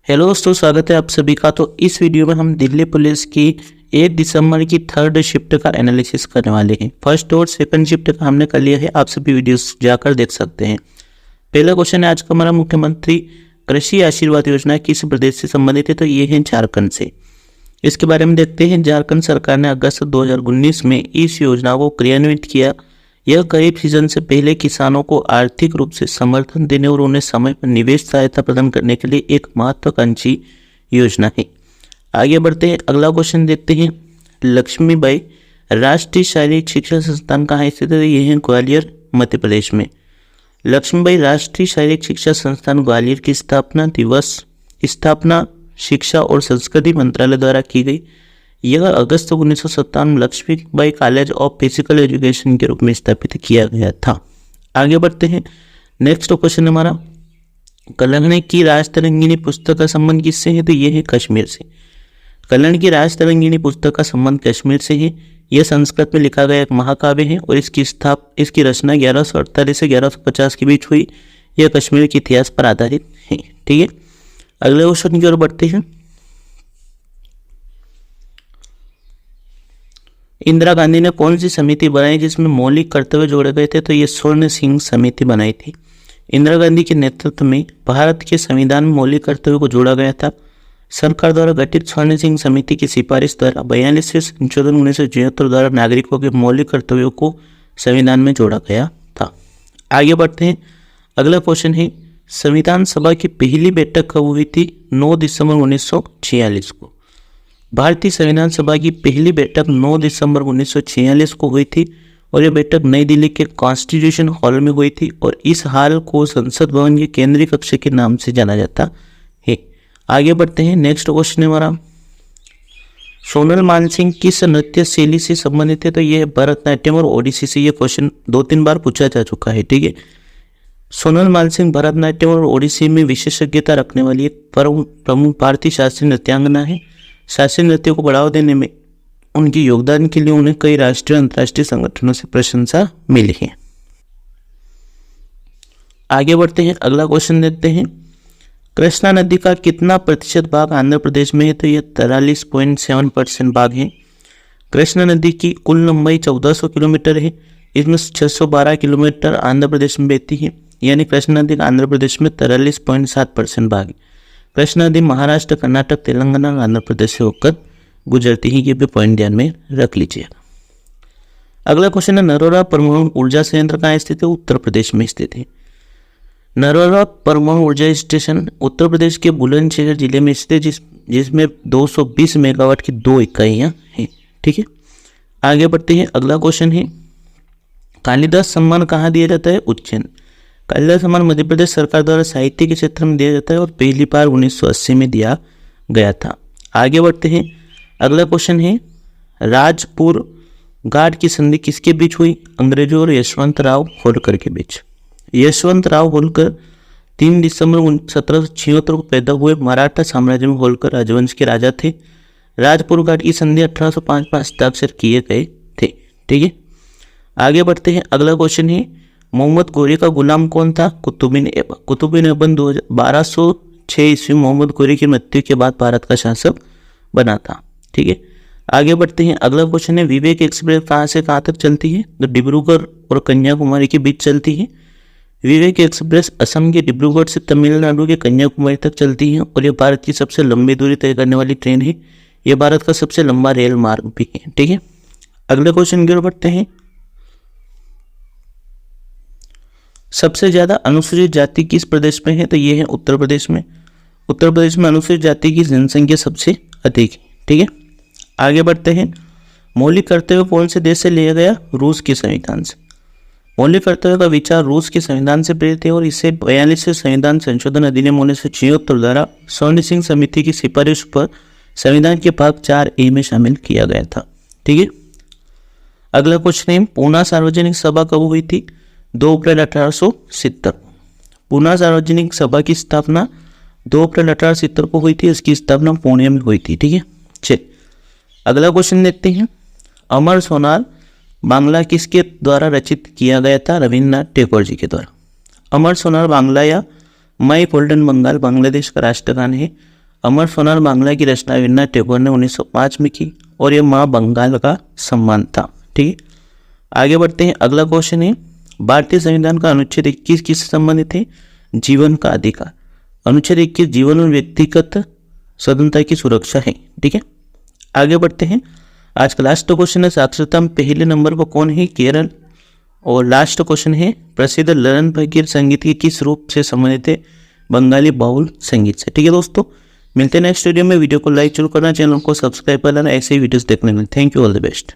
Hello दोस्तों, स्वागत है आप सभी का। तो इस वीडियो में हम दिल्ली पुलिस की 1 दिसंबर की थर्ड शिफ्ट का एनालिसिस करने वाले हैं। फर्स्ट और सेकंड शिफ्ट का हमने कर लिया है, आप सभी वीडियोस जाकर देख सकते हैं। पहला क्वेश्चन है आज का हमारा, मुख्यमंत्री कृषि आशीर्वाद योजना किस प्रदेश से संबंधित है? तो ये है झारखंड से। इसके बारे में देखते हैं। झारखंड सरकार ने अगस्त 2019 में इस योजना को क्रियान्वित किया। यह खरीफ सीजन से पहले किसानों को आर्थिक रूप से समर्थन देने और उन्हें समय पर निवेश सहायता प्रदान करने के लिए एक महत्वाकांक्षी योजना है। आगे बढ़ते हैं, अगला क्वेश्चन देखते हैं। लक्ष्मीबाई राष्ट्रीय शारीरिक शिक्षा संस्थान कहाँ स्थित है? यह है ग्वालियर, मध्य प्रदेश में। लक्ष्मीबाई राष्ट्रीय शारीरिक शिक्षा संस्थान ग्वालियर की स्थापना शिक्षा और संस्कृति मंत्रालय द्वारा की गई। यह अगस्त 1957 में Lakshmibai college of physical education के रूप में स्थापित किया गया था। आगे बढ़ते हैं। नेक्स्ट क्वेश्चन हमारा, कलंगने की राजतरंगिणी पुस्तक का संबंध किससे है? तो यह है कश्मीर से। कलंग की राजतरंगिणी पुस्तक का संबंध कश्मीर से है। यह संस्कृत में लिखा गया एक महाकाव्य है और इसकी रचना 1148 से 1150 के बीच हुई। यह कश्मीर के इतिहास पर आधारित है। ठीक है, अगले क्वेश्चन की ओर बढ़ते हैं। इंदिरा गांधी ने कौन सी समिति बनाई जिसमें मौलिक कर्तव्य जोड़े गए थे? तो ये स्वर्ण सिंह समिति बनाई थी। इंदिरा गांधी के नेतृत्व में भारत के संविधान में मौलिक कर्तव्य को जोड़ा गया था। सरकार द्वारा गठित स्वर्ण सिंह समिति की सिफारिश द्वारा 42वें संशोधन 1976 द्वारा नागरिकों के मौलिक कर्तव्यों को संविधान में जोड़ा गया था। आगे बढ़ते हैं। अगला क्वेश्चन है, संविधान सभा की पहली बैठक कब हुई थी? 9 दिसंबर 1946 को। भारतीय संविधान सभा की पहली बैठक 9 दिसंबर 1946 को हुई थी और यह बैठक नई दिल्ली के कॉन्स्टिट्यूशन हॉल में हुई थी और इस हॉल को संसद भवन के केंद्रीय कक्ष के नाम से जाना जाता है। आगे बढ़ते हैं। नेक्स्ट क्वेश्चन है हमारा, सोनल मानसिंह किस नृत्य शैली से संबंधित है? तो यह भरतनाट्यम और ओडिसी से। यह क्वेश्चन 2-3 बार पूछा जा चुका है। ठीक है, सोनल मानसिंह भरतनाट्यम और ओडिसी में विशेषज्ञता रखने वाली एक प्रमुख भारतीय शास्त्रीय नृत्यांगना है। शास्त्रीय नृत्य को बढ़ावा देने में उनके योगदान के लिए उन्हें कई राष्ट्रीय और अंतर्राष्ट्रीय संगठनों से प्रशंसा मिली है। आगे बढ़ते हैं। अगला क्वेश्चन देखते हैं। कृष्णा नदी का कितना प्रतिशत भाग आंध्र प्रदेश में है? तो यह 43.7% भाग है। कृष्णा नदी की कुल लंबाई 1400 किलोमीटर है। इसमें 612 किलोमीटर आंध्र प्रदेश में बहती है, यानी कृष्णा नदी का आंध्र प्रदेश में 43.7% भाग है। कृष्णा नदी महाराष्ट्र, कर्नाटक, तेलंगाना, आंध्र प्रदेश से होकर गुजरती है। ये भी पॉइंट ध्यान में रख लीजिएगा। अगला क्वेश्चन है, नरोरा परमाणु ऊर्जा संयंत्र कहाँ स्थित है? उत्तर प्रदेश में स्थित है। नरोरा परमाणु ऊर्जा स्टेशन उत्तर प्रदेश के बुलंदशहर जिले में स्थित है, जिसमें 220 मेगावाट की 2 इकाइयाँ हैं। ठीक है, आगे बढ़ते हैं। अगला क्वेश्चन है, कालिदास सम्मान कहाँ दिया जाता है? उज्जैन। कालिदास सम्मान मध्य प्रदेश सरकार द्वारा साहित्य के क्षेत्र में दिया जाता है और पहली बार 1980 में दिया गया था। आगे बढ़ते हैं। अगला क्वेश्चन है, राजपुर घाट की संधि किसके बीच हुई? अंग्रेजों और यशवंतराव होलकर के बीच। यशवंतराव होलकर 3 दिसंबर 1776 को पैदा हुए मराठा साम्राज्य में होलकर राजवंश के राजा थे। राजपुर घाट की संधि 1805 में हस्ताक्षर किए गए थे। ठीक है, आगे बढ़ते हैं। अगला क्वेश्चन है, मोहम्मद गोरी का गुलाम कौन था? कुतुबुद्दीन ऐबक। कुतुबुद्दीन ऐबक 1206 ईस्वी मोहम्मद गोरी की मृत्यु के बाद भारत का शासक बना था। ठीक है, आगे बढ़ते हैं। अगला क्वेश्चन है, विवेक एक्सप्रेस कहाँ से कहाँ तक चलती है? तो डिब्रूगढ़ और कन्याकुमारी के बीच चलती है। विवेक एक्सप्रेस असम के डिब्रूगढ़ से तमिलनाडु के कन्याकुमारी तक चलती है और यह भारत की सबसे लंबी दूरी तय करने वाली ट्रेन है। यह भारत का सबसे लंबा रेल मार्ग भी है। ठीक है, अगले क्वेश्चन की ओर बढ़ते हैं। सबसे ज्यादा अनुसूचित जाति किस प्रदेश में है? तो ये है उत्तर प्रदेश में। उत्तर प्रदेश में अनुसूचित जाति की जनसंख्या सबसे अधिक है। ठीक है, आगे बढ़ते हैं। मौलिक कर्तव्य कौन से देश से लिया गया? रूस के संविधान से। मौलिक कर्तव्य का विचार रूस के संविधान से प्रेरित है और इसे 42वें संविधान संशोधन अधिनियम 1976 द्वारा स्वर्ण सिंह समिति की सिफारिश पर संविधान के भाग 4A में शामिल किया गया था। ठीक है, अगला क्वेश्चन है, पूना सार्वजनिक सभा कब हुई थी? 2 अप्रैल 1870। पूना सार्वजनिक सभा की स्थापना 2 अप्रैल 1870 को हुई थी। इसकी स्थापना पुणे में हुई थी। ठीक है, चलिए अगला क्वेश्चन देखते हैं। अमर सोनार बांग्ला किसके द्वारा रचित किया गया था? रविन्द्रनाथ टैगोर जी के द्वारा। अमर सोनार बांग्ला या माई गोल्डन बंगाल बांग्लादेश का राष्ट्रगान है अमर सोनार बांग्ला की रचना रविन्द्रनाथ टैगोर ने 1905 में की और ये माँ बंगाल का सम्मान था। ठीक है, आगे बढ़ते हैं। अगला क्वेश्चन है, भारतीय संविधान का अनुच्छेद 21 किससे संबंधित है? जीवन का अधिकार। अनुच्छेद 21 जीवन और व्यक्तिगत स्वतंत्रता की सुरक्षा है। ठीक है, आगे बढ़ते हैं। आज का लास्ट क्वेश्चन है, साक्षरता में पहले नंबर पर कौन है? केरल। और लास्ट क्वेश्चन है, प्रसिद्ध ललन फकीर संगीत के किस रूप से संबंधित है? बंगाली बाउल संगीत से। ठीक है दोस्तों, मिलते हैं नेक्स्ट वीडियो में। वीडियो को लाइक जरूर करना, चैनल को सब्सक्राइब कर लेना ऐसे ही वीडियोस देखने में। Thank you, all the best.